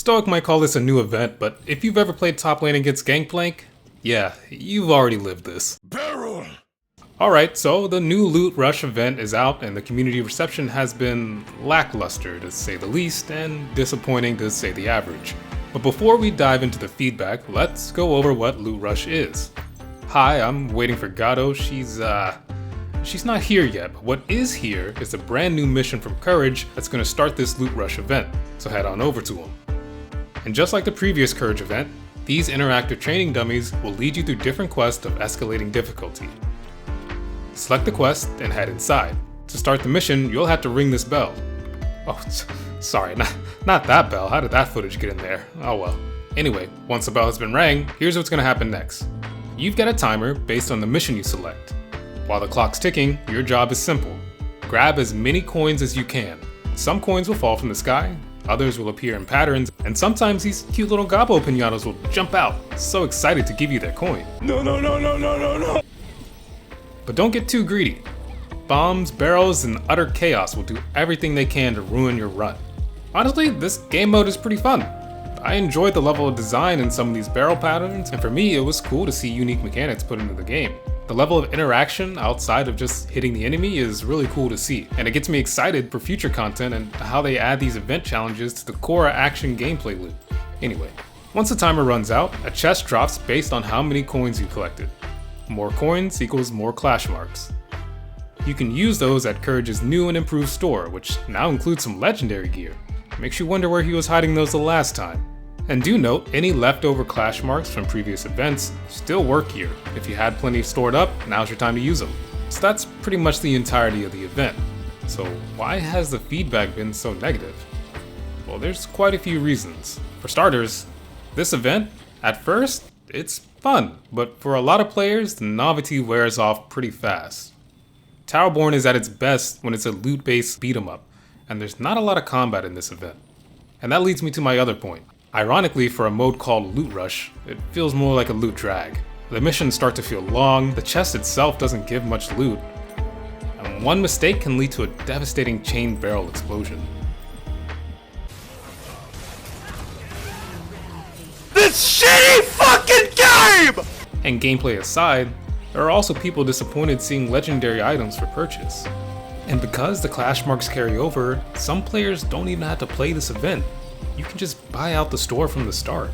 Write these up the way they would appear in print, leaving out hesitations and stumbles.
Stoic might call this a new event, but if you've ever played top lane against Gangplank, yeah, you've already lived this. Barrel! Alright, so the new Loot Rush event is out and the community reception has been lackluster to say the least and disappointing to say the average. But before we dive into the feedback, let's go over what Loot Rush is. Hi, I'm waiting for Gato. She's not here yet, but what is here is a brand new mission from Courage that's going to start this Loot Rush event, so head on over to him. And just like the previous Courage event, these interactive training dummies will lead you through different quests of escalating difficulty. Select the quest and head inside. To start the mission, you'll have to ring this bell. Oh, sorry, not that bell. How did that footage get in there? Oh well. Anyway, once the bell has been rang, here's what's going to happen next. You've got a timer based on the mission you select. While the clock's ticking, your job is simple. Grab as many coins as you can. Some coins will fall from the sky, others will appear in patterns, and sometimes these cute little gobbo pinatas will jump out, so excited to give you their coin. No. But don't get too greedy. Bombs, barrels, and utter chaos will do everything they can to ruin your run. Honestly, this game mode is pretty fun. I enjoyed the level of design in some of these barrel patterns, and for me it was cool to see unique mechanics put into the game. The level of interaction outside of just hitting the enemy is really cool to see, and it gets me excited for future content and how they add these event challenges to the core action gameplay loop. Anyway, once the timer runs out, a chest drops based on how many coins you collected. More coins equals more clash marks. You can use those at Courage's new and improved store, which now includes some legendary gear. Makes you wonder where he was hiding those the last time. And do note, any leftover clash marks from previous events still work here. If you had plenty stored up, now's your time to use them. So that's pretty much the entirety of the event. So why has the feedback been so negative? Well, there's quite a few reasons. For starters, this event, at first, it's fun, but for a lot of players, the novelty wears off pretty fast. TowerBorne is at its best when it's a loot-based beat-em-up, and there's not a lot of combat in this event. And that leads me to my other point. Ironically, for a mode called Loot Rush, it feels more like a loot drag. The missions start to feel long, the chest itself doesn't give much loot, and one mistake can lead to a devastating chain barrel explosion. This shitty fucking game! And gameplay aside, there are also people disappointed seeing legendary items for purchase. And because the clash marks carry over, some players don't even have to play this event. You can just buy out the store from the start.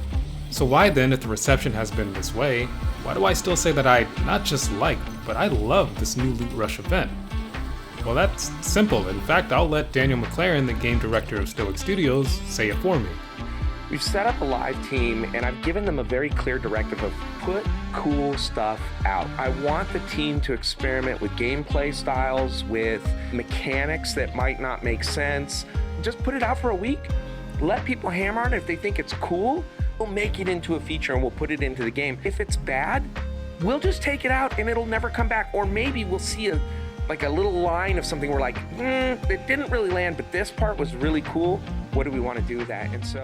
So why then, if the reception has been this way, why do I still say that I not just like, but I love this new Loot Rush event? Well, that's simple. In fact, I'll let Daniel McLaren, the game director of Stoic Studios, say it for me. We've set up a live team and I've given them a very clear directive of put cool stuff out. I want the team to experiment with gameplay styles, with mechanics that might not make sense. Just put it out for a week. Let people hammer on it. If they think it's cool, we'll make it into a feature and we'll put it into the game. If it's bad, we'll just take it out and it'll never come back. Or maybe we'll see a little line of something we're like, it didn't really land, but this part was really cool. What do we want to do with that? And so,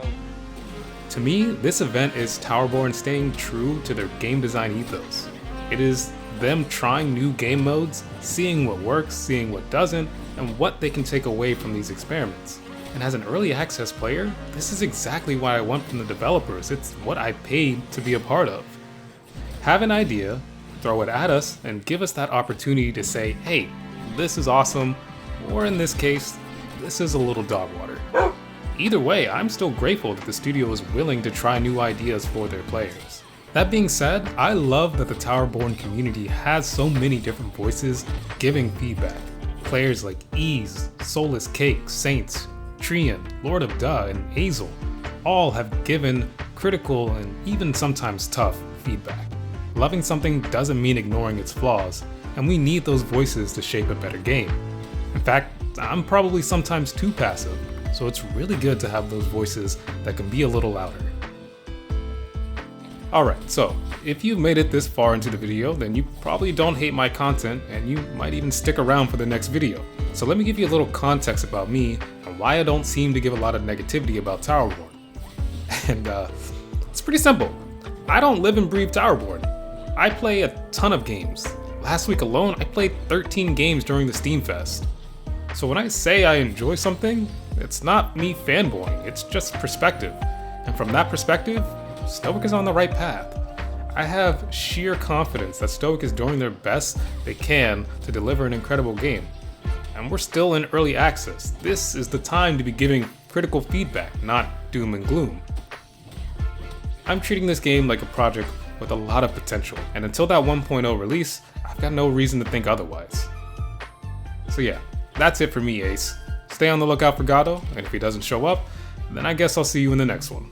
to me, this event is TowerBorne staying true to their game design ethos. It is them trying new game modes, seeing what works, seeing what doesn't, and what they can take away from these experiments. And as an early access player, this is exactly what I want from the developers. It's what I paid to be a part of. Have an idea, throw it at us, and give us that opportunity to say, hey, this is awesome, or in this case, this is a little dog water. Either way, I'm still grateful that the studio is willing to try new ideas for their players. That being said, I love that the TowerBorne community has so many different voices giving feedback. Players like Ease, Soulless Cake, Saints, Trian, Lord of Duh, and Azel all have given critical and even sometimes tough feedback. Loving something doesn't mean ignoring its flaws, and we need those voices to shape a better game. In fact, I'm probably sometimes too passive, so it's really good to have those voices that can be a little louder. Alright, so if you've made it this far into the video, then you probably don't hate my content and you might even stick around for the next video. So let me give you a little context about me and why I don't seem to give a lot of negativity about TowerBorne. And it's pretty simple. I don't live and breathe TowerBorne. I play a ton of games. Last week alone, I played 13 games during the Steam Fest. So when I say I enjoy something, it's not me fanboying, it's just perspective. And from that perspective, Stoic is on the right path. I have sheer confidence that Stoic is doing their best they can to deliver an incredible game. And we're still in early access. This is the time to be giving critical feedback, not doom and gloom. I'm treating this game like a project with a lot of potential, and until that 1.0 release, I've got no reason to think otherwise. So yeah, that's it for me, Ace. Stay on the lookout for Gado, and if he doesn't show up, then I guess I'll see you in the next one.